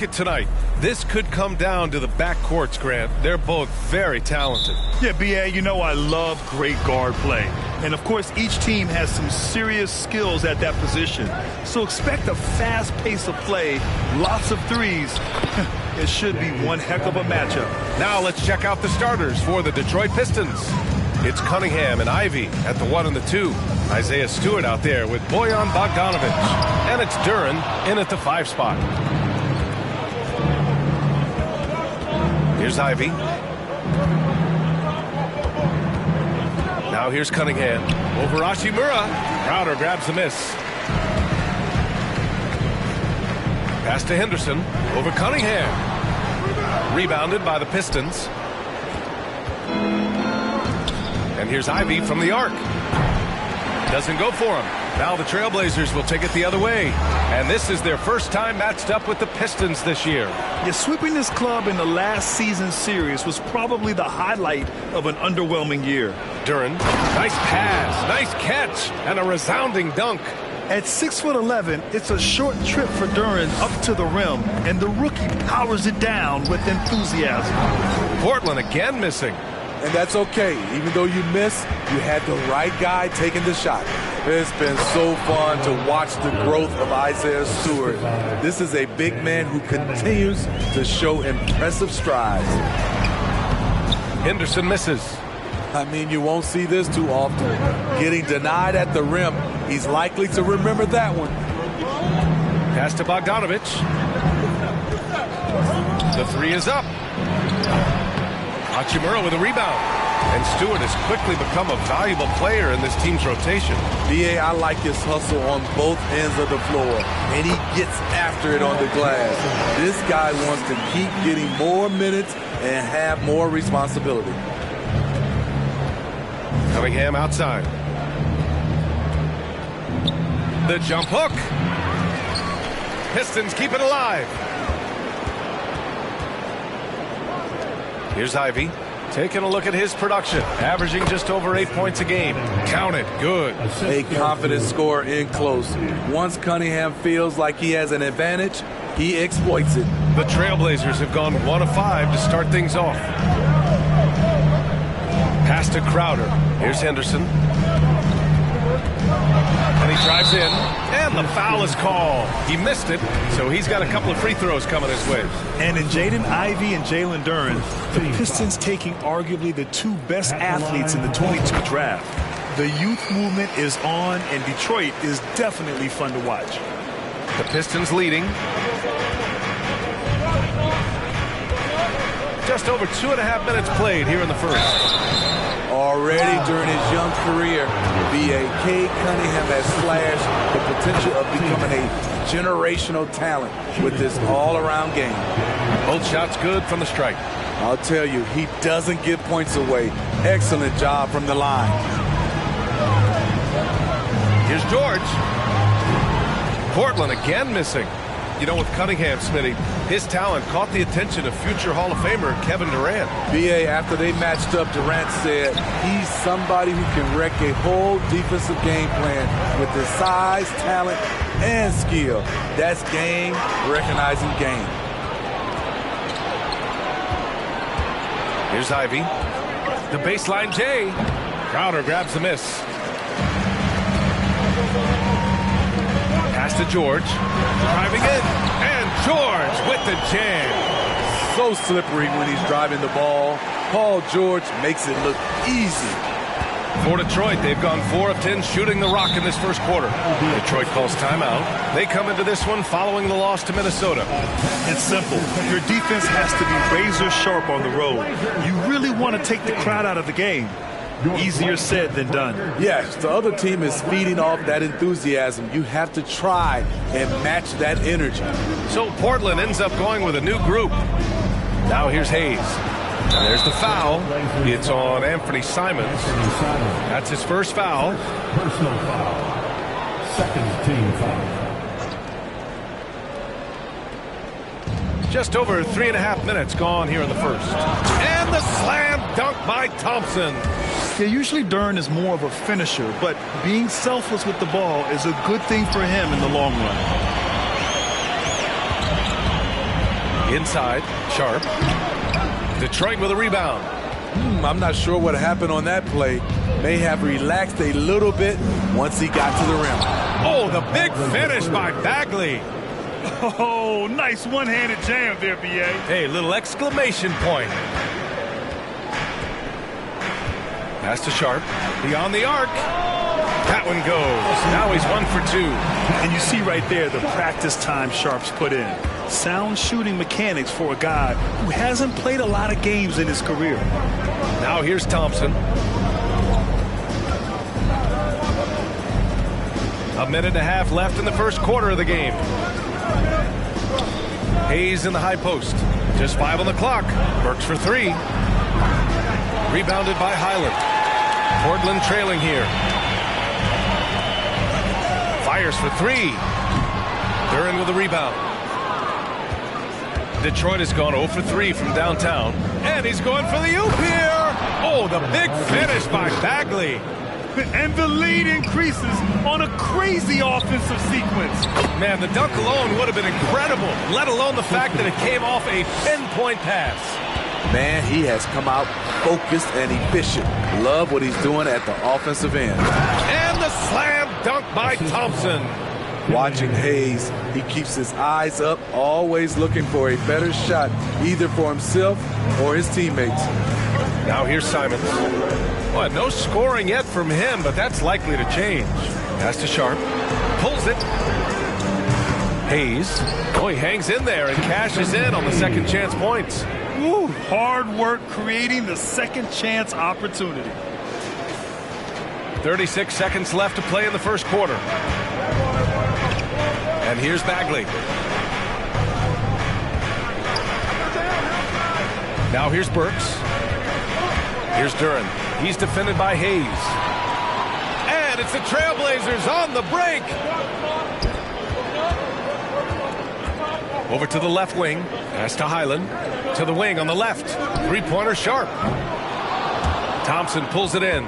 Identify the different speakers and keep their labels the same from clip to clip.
Speaker 1: look at tonight, this could come down to the backcourts, Grant. They're both very talented.
Speaker 2: Yeah, B.A., you know I love great guard play. And, of course, each team has some serious skills at that position. So expect a fast pace of play, lots of threes. It should be one heck of a matchup.
Speaker 1: Now let's check out the starters for the Detroit Pistons. It's Cunningham and Ivey at the 1 and the 2. Isaiah Stewart out there with Bojan Bogdanovic. And it's Duren in at the 5 spot. Here's Ivey. Now here's Cunningham. Over Hachimura. Crowder grabs the miss. Pass to Henderson. Over Cunningham. Rebounded by the Pistons. And here's Ivey from the arc. Doesn't go for him. Now the Trailblazers will take it the other way. And this is their first time matched up with the Pistons this year.
Speaker 2: Yeah, sweeping this club in the last season's series was probably the highlight of an underwhelming year.
Speaker 1: Duren, nice pass, nice catch, and a resounding dunk.
Speaker 2: At 6'11", it's a short trip for Duren up to the rim, and the rookie powers it down with enthusiasm.
Speaker 1: Portland again missing.
Speaker 3: And that's okay. Even though you miss, you had the right guy taking the shot. It's been so fun to watch the growth of Isaiah Stewart. This is a big man who continues to show impressive strides.
Speaker 1: Henderson misses.
Speaker 3: I mean, you won't see this too often. Getting denied at the rim, he's likely to remember that one.
Speaker 1: Pass to Bogdanovic. The 3 is up. Hachimura with a rebound. And Stewart has quickly become a valuable player in this team's rotation.
Speaker 3: B.A., I like his hustle on both ends of the floor, and he gets after it on the glass. This guy wants to keep getting more minutes and have more responsibility.
Speaker 1: Cunningham outside. The jump hook. Pistons keep it alive. Here's Ivey. Taking a look at his production. Averaging just over 8 points a game. Count it. Good.
Speaker 3: A confident scorer in close. Once Cunningham feels like he has an advantage, he exploits it.
Speaker 1: The Trailblazers have gone 1 of 5 to start things off. Pass to Crowder. Here's Henderson. And he drives in. And the foul is called. He missed it, so he's got a couple of free throws coming his way.
Speaker 2: And in Jaden Ivey and Jalen Duren, the Pistons taking arguably the 2 best athletes in the 22 draft. The youth movement is on, and Detroit is definitely fun to watch.
Speaker 1: The Pistons leading. Just over 2.5 minutes played here in the first.
Speaker 3: Already during his young career, B.A.K. Cunningham has flashed the potential of becoming a generational talent with this all-around game.
Speaker 1: Both shots good from the stripe.
Speaker 3: I'll tell you, he doesn't give points away. Excellent job from the line.
Speaker 1: Here's George. Portland again missing. You know, with Cunningham, Smitty, his talent caught the attention of future Hall of Famer Kevin Durant.
Speaker 3: B.A., after they matched up, Durant said he's somebody who can wreck a whole defensive game plan with his size, talent, and skill. That's game recognizing game.
Speaker 1: Here's Ivey. The baseline J. Crowder grabs the miss. Pass to George. Driving in. And George with the jam.
Speaker 3: So slippery when he's driving the ball. Paul George makes it look easy.
Speaker 1: For Detroit, they've gone 4 of 10 shooting the rock in this first quarter. Detroit calls timeout. They come into this one following the loss to Minnesota.
Speaker 2: It's simple. Your defense has to be razor sharp on the road. You really want to take the crowd out of the game. Easier said than done.
Speaker 3: Yes, the other team is feeding off that enthusiasm. You have to try and match that energy.
Speaker 1: So Portland ends up going with a new group. Now here's Hayes. And there's the foul. It's on Anthony Simons. That's his first foul.
Speaker 4: Personal foul. Second team foul.
Speaker 1: Just over 3.5 minutes gone here in the first. And the slam dunk by Thompson.
Speaker 2: Yeah, usually Duren is more of a finisher, but being selfless with the ball is a good thing for him in the long run.
Speaker 1: Inside, Sharp. Detroit with a rebound.
Speaker 3: I'm not sure what happened on that play. May have relaxed a little bit once he got to the rim.
Speaker 1: Oh, the big finish by Bagley.
Speaker 2: Oh, nice one-handed jam there, B.A.
Speaker 1: Hey, little exclamation point. Pass to Sharp. Beyond the arc. That one goes. Now he's 1 for 2.
Speaker 2: And you see right there the practice time Sharp's put in. Sound shooting mechanics for a guy who hasn't played a lot of games in his career.
Speaker 1: Now here's Thompson. A minute and a half left in the first quarter of the game. Hayes in the high post. Just 5 on the clock. Burks for 3. Rebounded by Highland. Portland trailing here. Fires for 3. Duren with a rebound. Detroit has gone 0 for 3 from downtown. And he's going for the oop here. Oh, the big finish by Bagley.
Speaker 2: And the lead increases on a crazy offensive sequence.
Speaker 1: Man, the dunk alone would have been incredible, let alone the fact that it came off a pinpoint pass.
Speaker 3: Man, he has come out focused and efficient. Love what he's doing at the offensive end.
Speaker 1: And the slam dunk by Thompson.
Speaker 3: Watching Hayes, he keeps his eyes up, always looking for a better shot, either for himself or his teammates.
Speaker 1: Now here's Simons. Well, no scoring yet from him, but that's likely to change. Pass to Sharp. Pulls it. Hayes. Oh, he hangs in there and cashes in on the second chance points.
Speaker 2: Woo, hard work creating the second chance opportunity.
Speaker 1: 36 seconds left to play in the first quarter. And here's Bagley. Now here's Burks. Here's Duren. He's defended by Hayes. And it's the Trailblazers on the break. Over to the left wing. Pass to Highland. To the wing on the left. Three-pointer Sharp. Thompson pulls it in.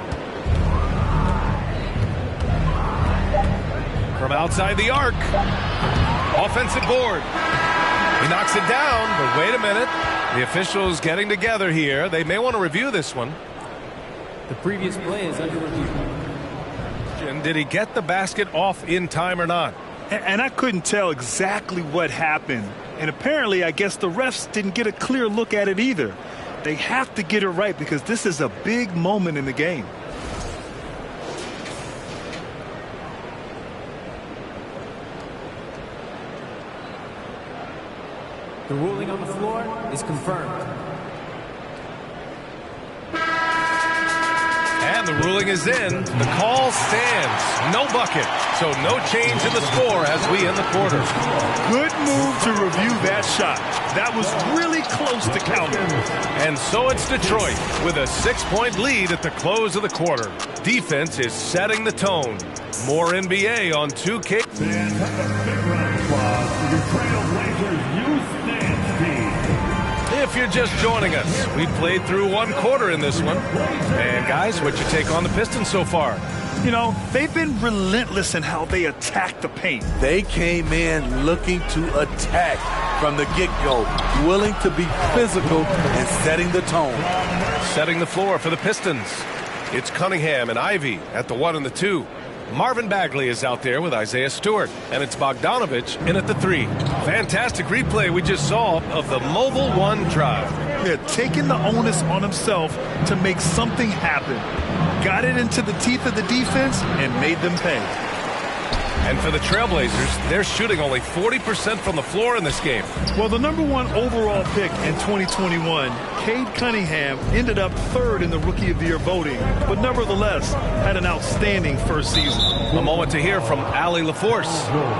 Speaker 1: From outside the arc. Offensive board. He knocks it down, but wait a minute. The officials getting together here. They may want to review this one.
Speaker 5: The previous play is under review.
Speaker 1: Did he get the basket off in time or not?
Speaker 2: And I couldn't tell exactly what happened. And apparently, I guess the refs didn't get a clear look at it either. They have to get it right because this is a big moment in the game.
Speaker 5: The ruling on the floor is confirmed.
Speaker 1: And the ruling is in. The call stands. No bucket. So no change in the score as we end the quarter.
Speaker 2: Good move to review that shot. That was really close to counting.
Speaker 1: And so it's Detroit with a 6-point lead at the close of the quarter. Defense is setting the tone. More NBA on 2K.
Speaker 4: Fans have a big round of applause for your Trailblazers Youth Dance Team.
Speaker 1: If you're just joining us, we played through one quarter in this one. And guys, what's your take on the Pistons so far?
Speaker 2: You know, they've been relentless in how they attack the paint.
Speaker 3: They came in looking to attack from the get-go, willing to be physical and setting the tone.
Speaker 1: Setting the floor for the Pistons. It's Cunningham and Ivy at the 1 and the 2. Marvin Bagley is out there with Isaiah Stewart, and it's Bogdanovich in at the 3. Fantastic replay we just saw of the Mobile One drive.
Speaker 2: They're taking the onus on himself to make something happen. Got it into the teeth of the defense and made them pay.
Speaker 1: And for the Trailblazers, they're shooting only 40% from the floor in this game.
Speaker 2: Well, the #1 overall pick in 2021, Cade Cunningham, ended up 3rd in the Rookie of the Year voting, but nevertheless had an outstanding first season.
Speaker 1: A moment to hear from Allie LaForce.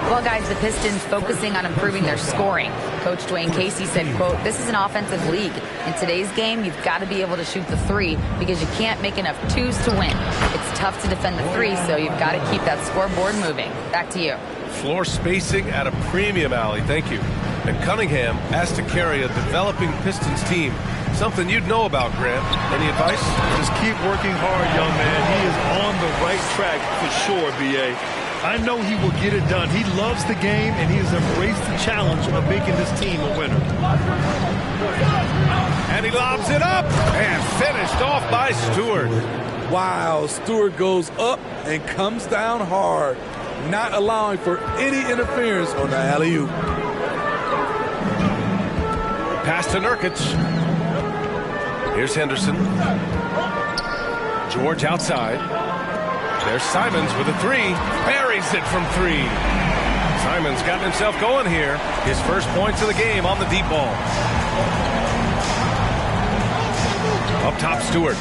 Speaker 6: Well, guys, the Pistons focusing on improving their scoring. Coach Dwayne Casey said, quote, "This is an offensive league. In today's game, you've got to be able to shoot the 3 because you can't make enough 2s to win. It's tough to defend the 3, so you've got to keep that scoreboard moving." Back to you.
Speaker 1: Floor spacing at a premium, Allie. Thank you. And Cunningham asked to carry a developing Pistons team. Something you'd know about, Grant. Any advice?
Speaker 2: Just keep working hard, young man. He is on the right track for sure, B.A. I know he will get it done. He loves the game, and he has embraced the challenge of making this team a winner.
Speaker 1: And he lobs it up and finished off by Stewart.
Speaker 3: Wow, Stewart goes up and comes down hard, not allowing for any interference on the alley-oop.
Speaker 1: Pass to Nurkic. Here's Henderson. George outside. There's Simons with a three. Buries it from three. Simons got himself going here. His first points of the game on the deep ball. Up top, Stewart.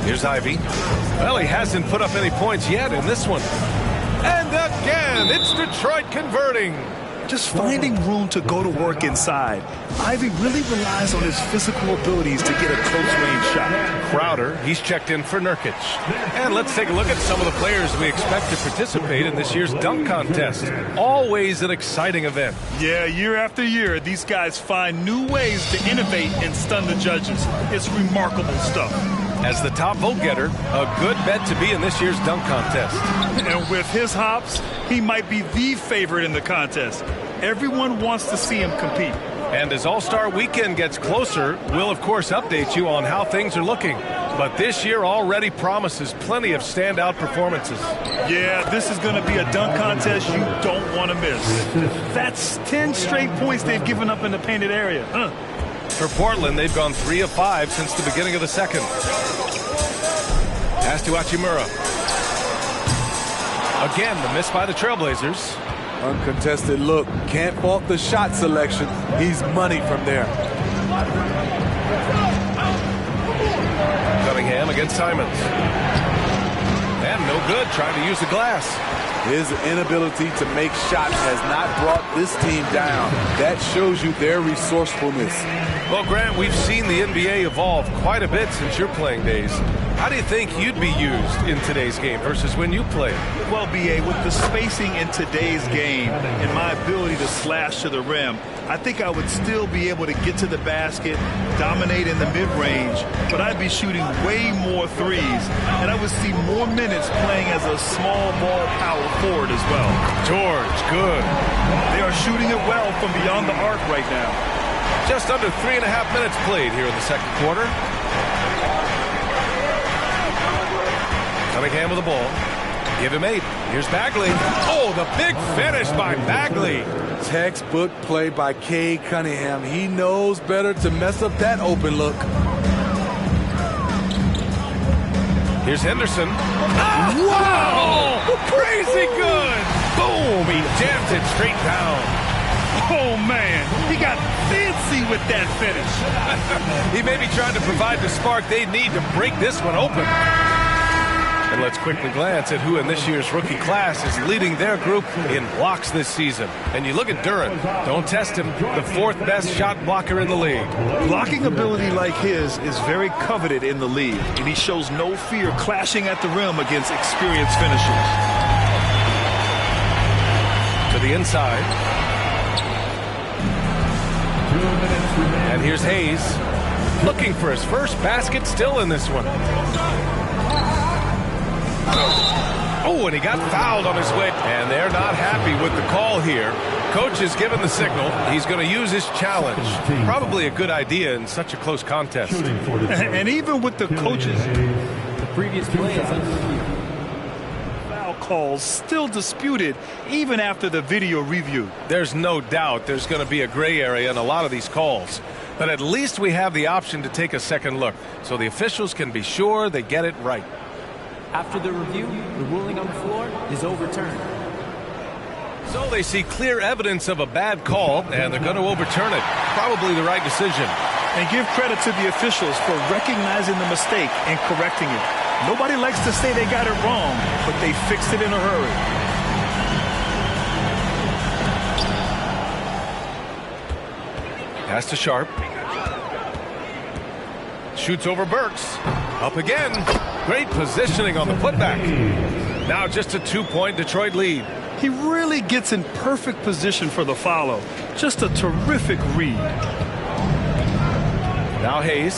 Speaker 1: Here's Ivy. Well, he hasn't put up any points yet in this one. And again, it's Detroit converting.
Speaker 2: Just finding room to go to work inside. Ivy really relies on his physical abilities to get a close-range shot.
Speaker 1: Crowder, he's checked in for Nurkic. And let's take a look at some of the players we expect to participate in this year's dunk contest. Always an exciting event.
Speaker 2: Yeah, year after year, these guys find new ways to innovate and stun the judges. It's remarkable stuff.
Speaker 1: As the top vote getter, a good bet to be in this year's dunk contest.
Speaker 2: And with his hops, he might be the favorite in the contest. Everyone wants to see him compete.
Speaker 1: And as All-Star Weekend gets closer, we'll of course update you on how things are looking. But this year already promises plenty of standout performances.
Speaker 2: Yeah, this is going to be a dunk contest you don't want to miss. That's 10 straight points they've given up in the painted area.
Speaker 1: For Portland, they've gone 3 of 5 since the beginning of the second. Pass to Hachimura. Again, the miss by the Trailblazers.
Speaker 3: Uncontested look. Can't fault the shot selection. He's money from there.
Speaker 1: Cunningham against Simons. And no good, trying to use the glass.
Speaker 3: His inability to make shots has not brought this team down. That shows you their resourcefulness.
Speaker 1: Well, Grant, we've seen the NBA evolve quite a bit since your playing days. How do you think you'd be used in today's game versus when you played?
Speaker 2: Well, B.A., with the spacing in today's game and my ability to slash to the rim, I think I would still be able to get to the basket, dominate in the mid-range, but I'd be shooting way more threes, and I would see more minutes playing as a small ball power forward as well.
Speaker 1: George, good.
Speaker 2: They are shooting it well from beyond the arc right now.
Speaker 1: Just under 3.5 minutes played here in the second quarter. Cunningham with the ball. Give him 8. Here's Bagley. Oh, the big finish by Bagley.
Speaker 3: Textbook play by Cade Cunningham. He knows better to mess up that open look.
Speaker 1: Here's Henderson. Oh, wow! Crazy good! Boom! He jams it straight down.
Speaker 2: Oh, man, he got fancy with that finish.
Speaker 1: He may be trying to provide the spark they need to break this one open. And let's quickly glance at who in this year's rookie class is leading their group in blocks this season. And you look at Duren. Don't test him. The 4th best shot blocker in the league.
Speaker 2: Blocking ability like his is very coveted in the league, and he shows no fear clashing at the rim against experienced finishers.
Speaker 1: To the inside. And here's Hayes, looking for his first basket, still in this one. Oh, and he got fouled on his way. And they're not happy with the call here. Coach has given the signal. He's going to use his challenge. Probably a good idea in such a close contest.
Speaker 2: And even with the coaches,
Speaker 5: The previous play is under review.
Speaker 2: foul calls still disputed even after the video review.
Speaker 1: There's no doubt there's going to be a gray area in a lot of these calls. But at least we have the option to take a second look, so the officials can be sure they get it right.
Speaker 5: After the review, the ruling on the floor is overturned.
Speaker 1: So they see clear evidence of a bad call, and they're going to overturn it. Probably the right decision.
Speaker 2: And give credit to the officials for recognizing the mistake and correcting it. Nobody likes to say they got it wrong, but they fixed it in a hurry.
Speaker 1: Pass to Sharp. Shoots over Burks. Up again. Great positioning on the putback. Now just a 2-point Detroit lead.
Speaker 2: He really gets in perfect position for the follow. Just a terrific read.
Speaker 1: Now Hayes.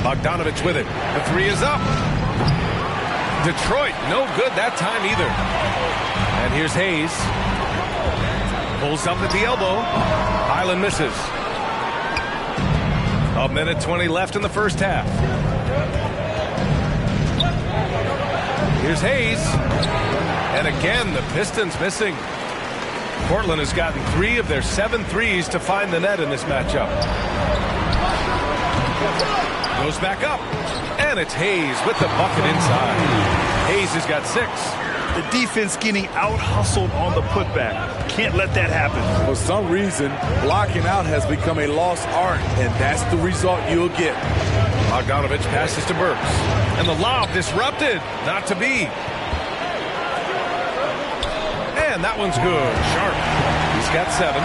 Speaker 1: Bogdanovich with it. The three is up. Detroit, no good that time either. And here's Hayes. Pulls up at the elbow. Highland misses. A minute 20 left in the first half. Here's Hayes. And again, the Pistons missing. Portland has gotten 3 of their 7 threes to find the net in this matchup. Goes back up. And it's Hayes with the bucket inside. Hayes has got 6.
Speaker 2: The defense getting out-hustled on the putback. Can't let that happen.
Speaker 3: For some reason, blocking out has become a lost art, and that's the result you'll get.
Speaker 1: Bogdanovich passes to Burks. And the lob disrupted. Not to be. And that one's good. Sharp. He's got 7.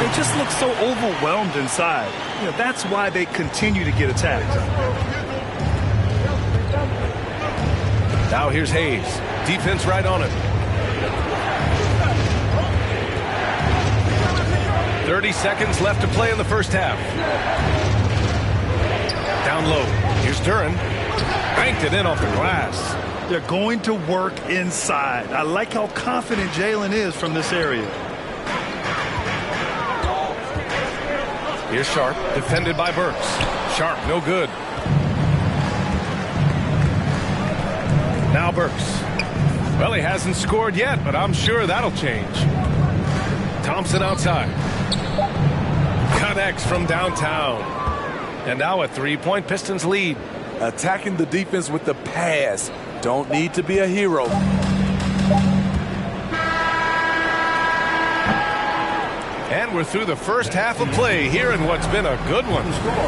Speaker 2: They just look so overwhelmed inside. You know, that's why they continue to get attacked.
Speaker 1: Now here's Hayes. Defense right on it. 30 seconds left to play in the first half. Down low. Here's Duren. Banked it in off the glass.
Speaker 2: They're going to work inside. I like how confident Jalen is from this area.
Speaker 1: Here's Sharp. Defended by Burks. Sharp, no good. Now Burks. Well, he hasn't scored yet, but I'm sure that'll change. Thompson outside. Connects from downtown. And now a 3-point Pistons lead.
Speaker 3: Attacking the defense with the pass. Don't need to be a hero.
Speaker 1: And we're through the first half of play here in what's been a good one.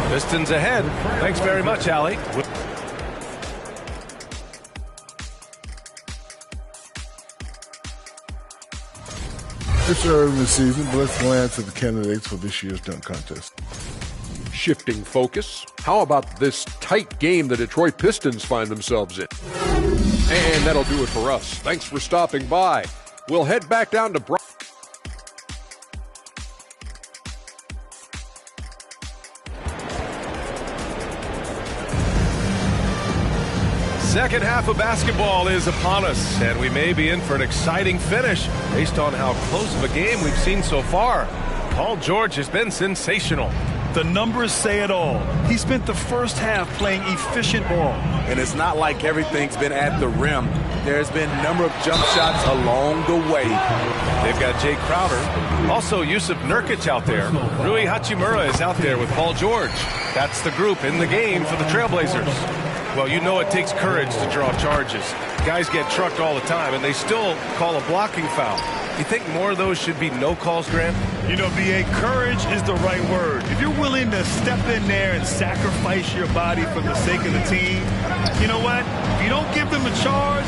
Speaker 1: Pistons ahead. Thanks very much, Allie.
Speaker 7: It's early in the season, but let's glance at the candidates for this year's dunk contest.
Speaker 8: Shifting focus, how about this tight game the Detroit Pistons find themselves in? And that'll do it for us. Thanks for stopping by. We'll head back down to
Speaker 1: Second half of basketball is upon us, and we may be in for an exciting finish based on how close of a game we've seen so far. Paul George has been sensational.
Speaker 2: The numbers say it all. He spent the first half playing efficient ball.
Speaker 3: And it's not like everything's been at the rim. There's been a number of jump shots along the way.
Speaker 1: They've got Jay Crowder. Also Yusuf Nurkic out there. Rui Hachimura is out there with Paul George. That's the group in the game for the Trailblazers. Well, you know it takes courage to draw charges. Guys get trucked all the time, and they still call a blocking foul. You think more of those should be no calls, Grant?
Speaker 2: You know, B.A., courage is the right word. If you're willing to step in there and sacrifice your body for the sake of the team, you know what? If you don't give them a charge,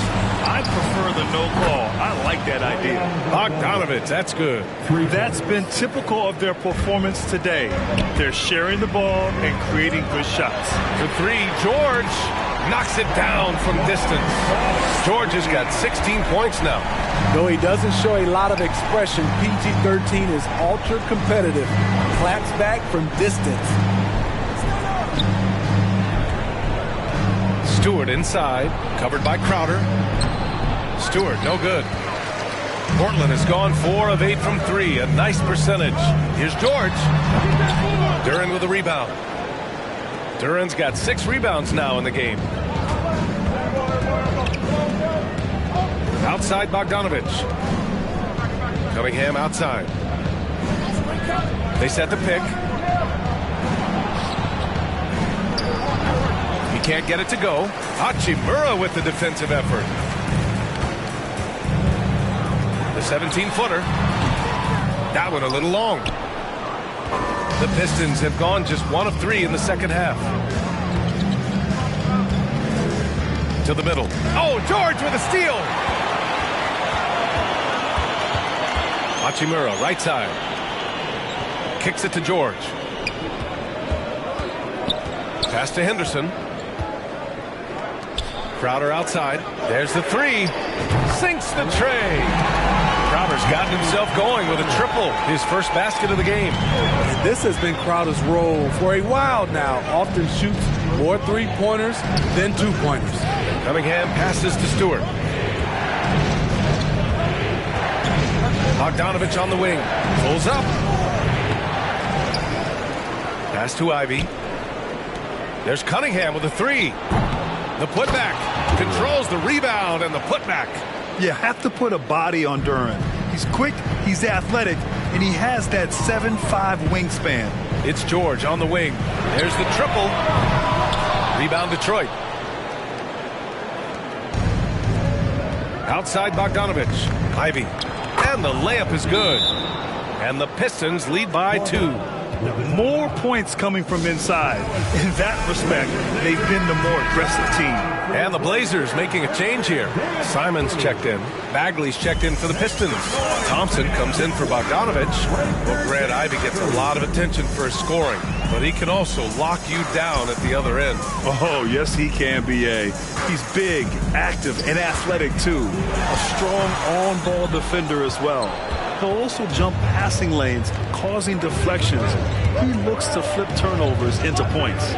Speaker 2: I prefer the no call. I like that idea.
Speaker 1: Bogdanovich, that's good.
Speaker 2: That's been typical of their performance today. They're sharing the ball and creating good shots.
Speaker 1: The 3, George knocks it down from distance. George has got 16 points now.
Speaker 9: Though he doesn't show a lot of expression, PG-13 is ultra competitive. Claps back from distance.
Speaker 1: Stewart inside, covered by Crowder. Stewart, no good. Portland has gone 4 of 8 from 3, a nice percentage. Here's George. Duren with a rebound. Duren's got 6 rebounds now in the game. Outside Bogdanovich. Cunningham outside. They set the pick. He can't get it to go. Hachimura with the defensive effort. The 17-footer. That one a little long. The Pistons have gone just 1 of 3 in the second half. To the middle. Oh, George with a steal. Hachimura, right side. Kicks it to George. Pass to Henderson. Crowder outside. There's the 3. Sinks the tray. Crowder's gotten himself going with a triple, his first basket of the game.
Speaker 3: And this has been Crowder's role for a while now. Often shoots more three-pointers than two-pointers.
Speaker 1: Cunningham passes to Stewart. Bogdanovich on the wing. Pulls up. Pass to Ivy. There's Cunningham with a three. The putback. Controls the rebound and the putback.
Speaker 2: You have to put a body on Duren. He's quick, he's athletic, and he has that 7'5" wingspan.
Speaker 1: It's George on the wing. There's the triple. Rebound Detroit. Outside Bogdanovich. Ivy. And the layup is good. And the Pistons lead by 2.
Speaker 2: More points coming from inside. In that respect, they've been the more aggressive team.
Speaker 1: And the Blazers making a change here. Simons checked in. Bagley's checked in for the Pistons. Thompson comes in for Bogdanovich. Well, Grant Ivy gets a lot of attention for his scoring, but he can also lock you down at the other end.
Speaker 2: Oh, yes, he can, B.A. He's big, active, and athletic, too. A strong on-ball defender as well. He'll also jump passing lanes, causing deflections. He looks to flip turnovers into points.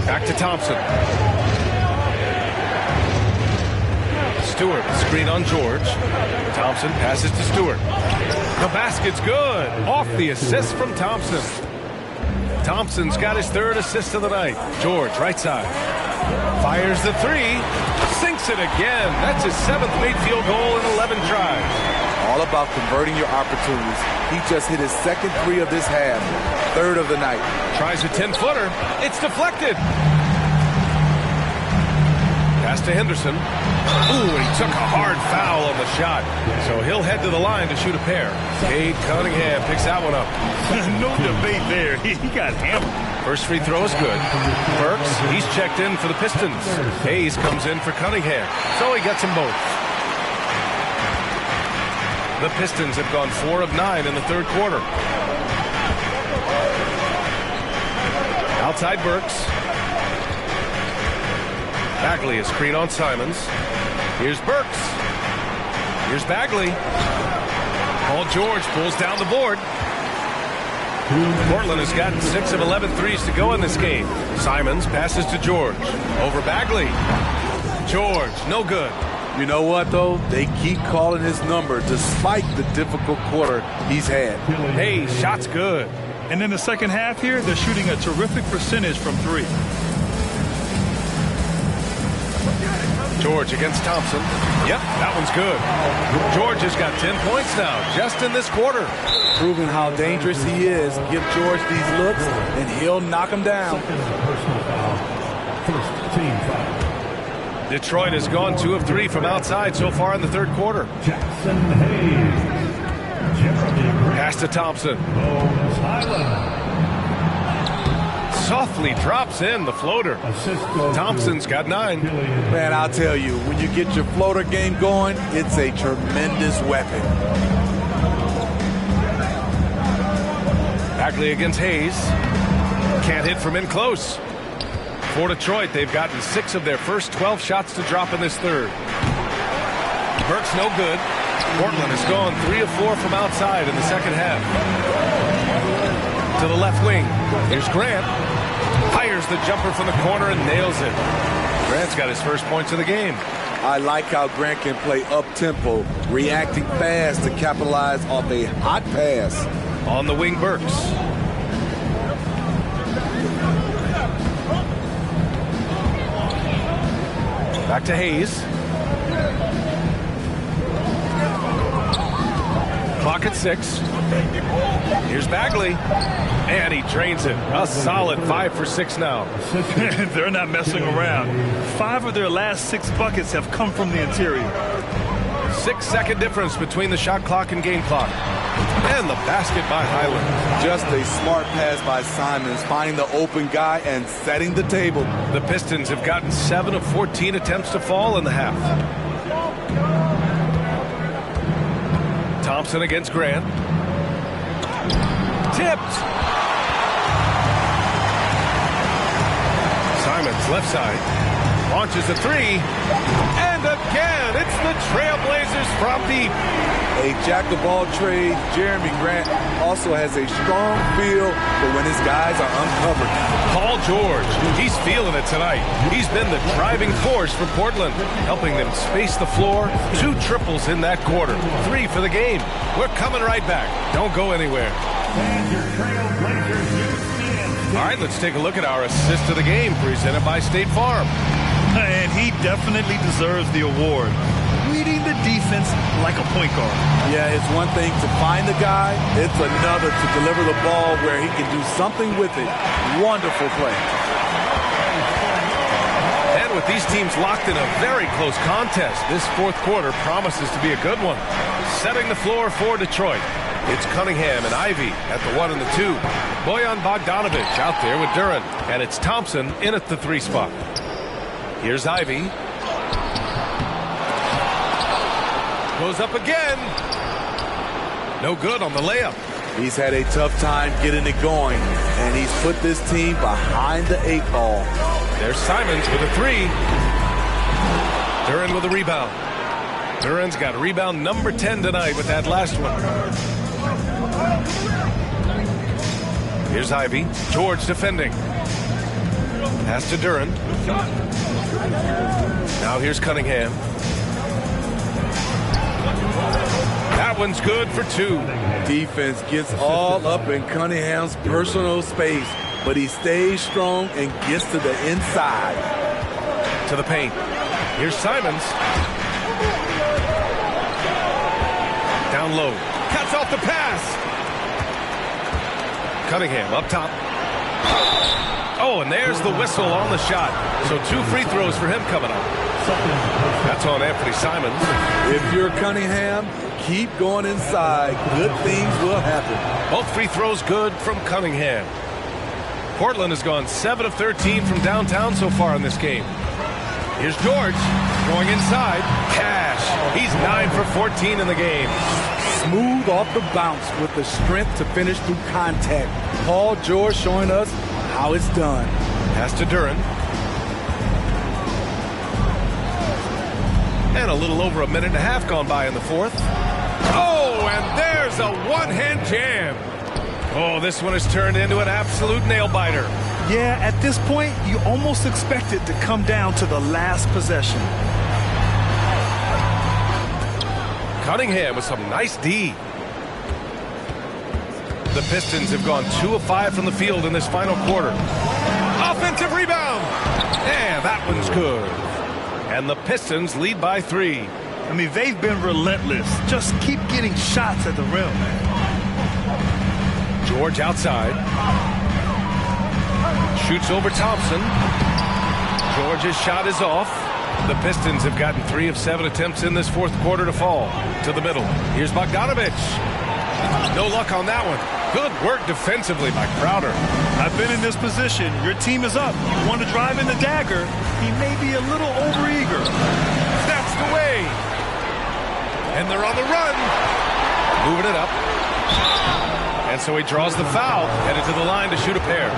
Speaker 1: Back to Thompson. Stewart, screen on George. Thompson passes to Stewart. The basket's good. Off the assist from Thompson. Thompson's got his third assist of the night. George, right side. Fires the three. Sinks it again. That's his 7th made field goal in 11 tries.
Speaker 3: All about converting your opportunities. He just hit his 2nd three of this half, 3rd of the night.
Speaker 1: Tries a 10-footer. It's deflected. Pass to Henderson. Ooh, and he took a hard foul on the shot. So he'll head to the line to shoot a pair. Cade Cunningham picks that one up.
Speaker 2: No debate there. He got hammered.
Speaker 1: First free throw is good. Burks, he's checked in for the Pistons. Hayes comes in for Cunningham. So he gets them both. The Pistons have gone 4 of 9 in the 3rd quarter. Outside Burks. Bagley is screen on Simons. Here's Burks. Here's Bagley. Paul George pulls down the board. Portland has gotten 6 of 11 threes to go in this game. Simons passes to George. Over Bagley. George, no good.
Speaker 3: You know what, though? They keep calling his number despite the difficult quarter he's had.
Speaker 1: Hey, shot's good.
Speaker 2: And in the second half here, they're shooting a terrific percentage from 3.
Speaker 1: George against Thompson. Yep, that one's good. George has got 10 points now, just in this quarter.
Speaker 3: Proving how dangerous he is. Give George these looks, and he'll knock him down.
Speaker 4: First team foul.
Speaker 1: Detroit has gone 2 of 3 from outside so far in the 3rd quarter.
Speaker 4: Jackson Hayes.
Speaker 1: Pass to Thompson. Softly drops in the floater. Thompson's got 9.
Speaker 3: Man, I'll tell you, when you get your floater game going, it's a tremendous weapon.
Speaker 1: Bagley against Hayes. Can't hit from in close. For Detroit, they've gotten 6 of their first 12 shots to drop in this 3rd. Burke's no good. Portland has gone 3 of 4 from outside in the 2nd half. To the left wing. Here's Grant. Fires the jumper from the corner and nails it. Grant's got his first points of the game.
Speaker 3: I like how Grant can play up-tempo, reacting fast to capitalize off a hot pass.
Speaker 1: On the wing, Burks. Back to Hayes. Clock at 6. Here's Bagley. And he drains it. A solid 5 for 6 now.
Speaker 2: They're not messing around. 5 of their last 6 buckets have come from the interior.
Speaker 1: 6-second difference between the shot clock and game clock. And the basket by Highland.
Speaker 3: Just a smart pass by Simons, finding the open guy and setting the table.
Speaker 1: The Pistons have gotten 7 of 14 attempts to fall in the half. Thompson against Grant. Tipped. Simons left side. Launches a 3. And again, it's the Trailblazers' from deep.
Speaker 3: A jack of all trades, Jeremy Grant also has a strong feel for when his guys are uncovered.
Speaker 1: Paul George, he's feeling it tonight. He's been the driving force for Portland, helping them space the floor. 2 triples in that quarter. 3 for the game. We're coming right back. Don't go anywhere. All right, let's take a look at our assist of the game presented by State Farm.
Speaker 2: And he definitely deserves the award. Reading the defense like a point guard.
Speaker 3: Yeah, it's one thing to find the guy. It's another to deliver the ball where he can do something with it. Wonderful play.
Speaker 1: And with these teams locked in a very close contest, this fourth quarter promises to be a good one. Setting the floor for Detroit. It's Cunningham and Ivy at the 1 and the 2. Bojan Bogdanovic out there with Duren. And it's Thompson in at the 3 spot. Here's Ivy. Goes up again. No good on the layup.
Speaker 3: He's had a tough time getting it going, and he's put this team behind the 8 ball.
Speaker 1: There's Simons with a 3. Duren with a rebound. Duren's got rebound number 10 tonight with that last one. Here's Ivy. George defending. Pass to Duren. Now here's Cunningham. That one's good for 2.
Speaker 3: Defense gets all up in Cunningham's personal space, but he stays strong and gets to the inside.
Speaker 1: To the paint. Here's Simons. Down low. Cuts off the pass. Cunningham up top. Oh, and there's the whistle on the shot. So 2 free throws for him coming up. That's on Anthony Simons.
Speaker 3: If you're Cunningham, keep going inside. Good things will happen.
Speaker 1: Both free throws good from Cunningham. Portland has gone 7 of 13 from downtown so far in this game. Here's George going inside. Cash. He's 9 for 14 in the game.
Speaker 9: Smooth off the bounce with the strength to finish through contact. Paul George showing us how it's done.
Speaker 1: Pass to Duren. And a little over a minute and a half gone by in the fourth. Oh, and there's a one-hand jam. Oh, this one has turned into an absolute nail-biter.
Speaker 2: Yeah, at this point, you almost expect it to come down to the last possession.
Speaker 1: Cunningham with some nice D. The Pistons have gone 2 of 5 from the field in this final quarter. Offensive rebound. And that one's good. And the Pistons lead by 3.
Speaker 2: I mean, they've been relentless. Just keep getting shots at the rim.
Speaker 1: George outside. Shoots over Thompson. George's shot is off. The Pistons have gotten 3 of 7 attempts in this fourth quarter to fall. To the middle. Here's Bogdanovic. No luck on that one. Good work defensively by Crowder.
Speaker 2: I've been in this position. Your team is up. You want to drive in the dagger. He may be a little overeager.
Speaker 1: That's the way. And they're on the run. Moving it up. And so he draws the foul. Headed to the line to shoot a pair.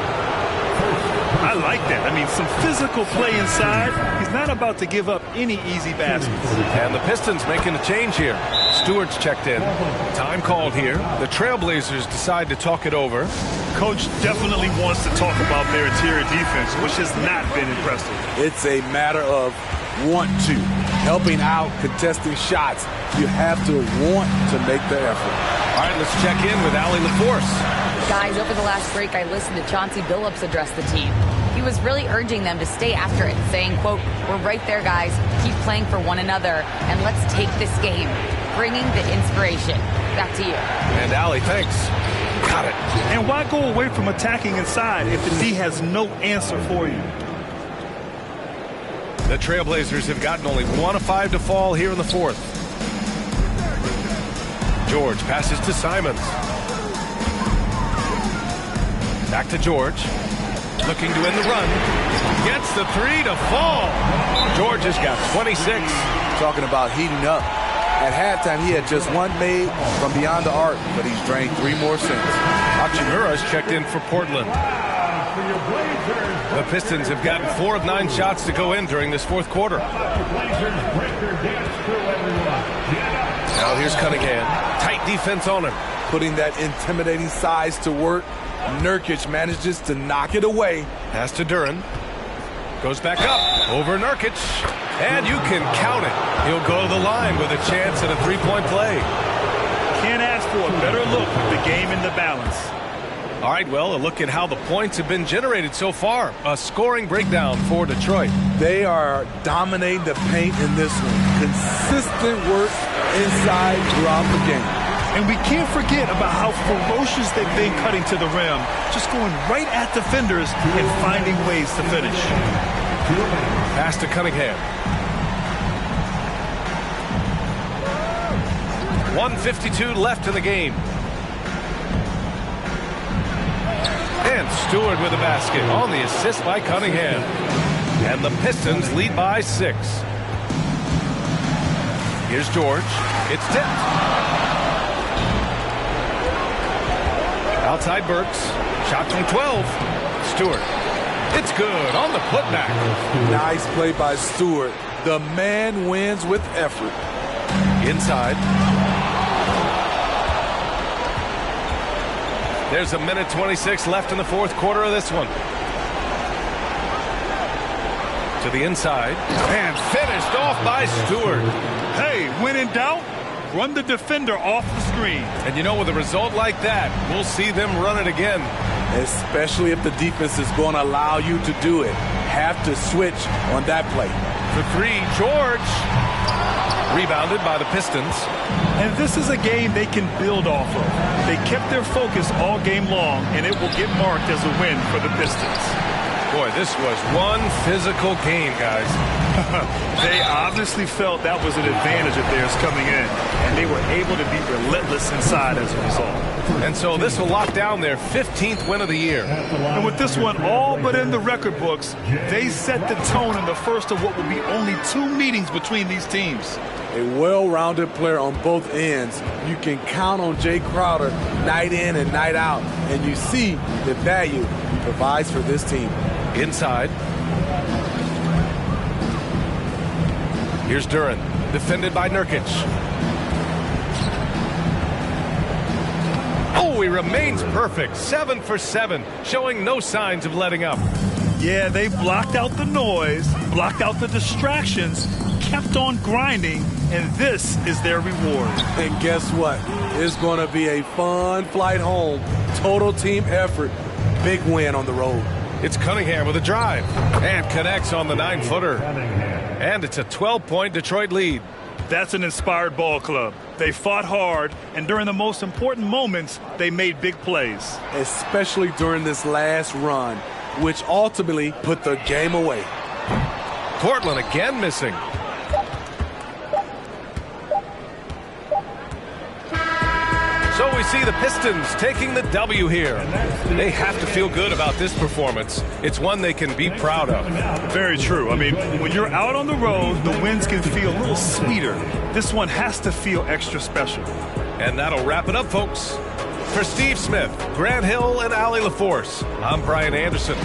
Speaker 2: I like that. I mean, some physical play inside. He's not about to give up any easy baskets.
Speaker 1: And the Pistons making a change here. Stewart's checked in. Time called here. The Trailblazers decide to talk it over.
Speaker 2: Coach definitely wants to talk about their interior defense, which has not been impressive.
Speaker 3: It's a matter of want to. Helping out, contesting shots. You have to want to make the effort.
Speaker 1: All right, let's check in with Allie LaForce.
Speaker 6: Guys, over the last break, I listened to Chauncey Billups address the team. He was really urging them to stay after it, saying, quote, "We're right there, guys. Keep playing for one another, and let's take this game." Bringing the inspiration. Back to you.
Speaker 1: And Allie, thanks. Got it.
Speaker 2: And why go away from attacking inside if the D has no answer for you?
Speaker 1: The Trailblazers have gotten only 1 of 5 to fall here in the fourth. George passes to Simons. Back to George. Looking to end the run. Gets the 3 to fall. George has got 26.
Speaker 3: Talking about heating up. At halftime, he had just 1 made from beyond the arc, but he's drained 3 more since.
Speaker 1: Hachimura's checked in for Portland. The Pistons have gotten 4 of 9 shots to go in during this fourth quarter.
Speaker 4: The Blazers break their dance through everyone. Get up.
Speaker 1: here's Cunningham. Tight defense on him.
Speaker 3: Putting that intimidating size to work. Nurkic manages to knock it away.
Speaker 1: Pass to Duren. Goes back up. Over Nurkic. And you can count it. He'll go to the line with a chance at a three-point play.
Speaker 2: Can't ask for a better look with the game in the balance.
Speaker 1: All right, well, a look at how the points have been generated so far. A scoring breakdown for Detroit.
Speaker 3: They are dominating the paint in this one. Consistent work inside throughout the game.
Speaker 2: And we can't forget about how ferocious they've been cutting to the rim. Just going right at defenders and finding ways to finish.
Speaker 1: Pass to Cunningham. 1:52 left in the game. And Stewart with a basket on the assist by Cunningham. And the Pistons lead by 6. Here's George. It's tipped. Outside Burks. Shot from 12. Stewart. It's good on the putback.
Speaker 3: Nice play by Stewart. The man wins with effort.
Speaker 1: Inside. There's a minute 26 left in the fourth quarter of this one. To the inside. And finished off by Stewart.
Speaker 2: Hey, when in doubt, run the defender off the screen.
Speaker 1: And you know, with a result like that, we'll see them run it again.
Speaker 3: Especially if the defense is going to allow you to do it. Have to switch on that play.
Speaker 1: For 3, George. Rebounded by the Pistons.
Speaker 2: And this is a game they can build off of. They kept their focus all game long, and it will get marked as a win for the Pistons.
Speaker 1: Boy, this was one physical game, guys.
Speaker 2: They obviously felt that was an advantage of theirs coming in, and they were able to be relentless inside as a result.
Speaker 1: And so this will lock down their 15th win of the year.
Speaker 2: And with this one all but in the record books, they set the tone in the first of what will be only 2 meetings between these teams.
Speaker 3: A well-rounded player on both ends. You can count on Jay Crowder night in and night out, and you see the value he provides for this team.
Speaker 1: Inside. Here's Duren, defended by Nurkic. Oh, he remains perfect. 7 for 7, showing no signs of letting up.
Speaker 2: Yeah, they blocked out the noise, blocked out the distractions, kept on grinding, and this is their reward.
Speaker 3: And guess what? It's going to be a fun flight home. Total team effort. Big win on the road.
Speaker 1: It's Cunningham with a drive and connects on the 9-footer. And it's a 12-point Detroit lead.
Speaker 2: That's an inspired ball club. They fought hard, and during the most important moments, they made big plays.
Speaker 3: Especially during this last run, which ultimately put the game away.
Speaker 1: Portland again missing. So we see the Pistons taking the W here. They have to feel good about this performance. It's one they can be proud of.
Speaker 2: Very true. I mean, when you're out on the road, the wins can feel a little sweeter. This one has to feel extra special.
Speaker 1: And that'll wrap it up, folks. For Steve Smith, Grant Hill, and Allie LaForce, I'm Brian Anderson.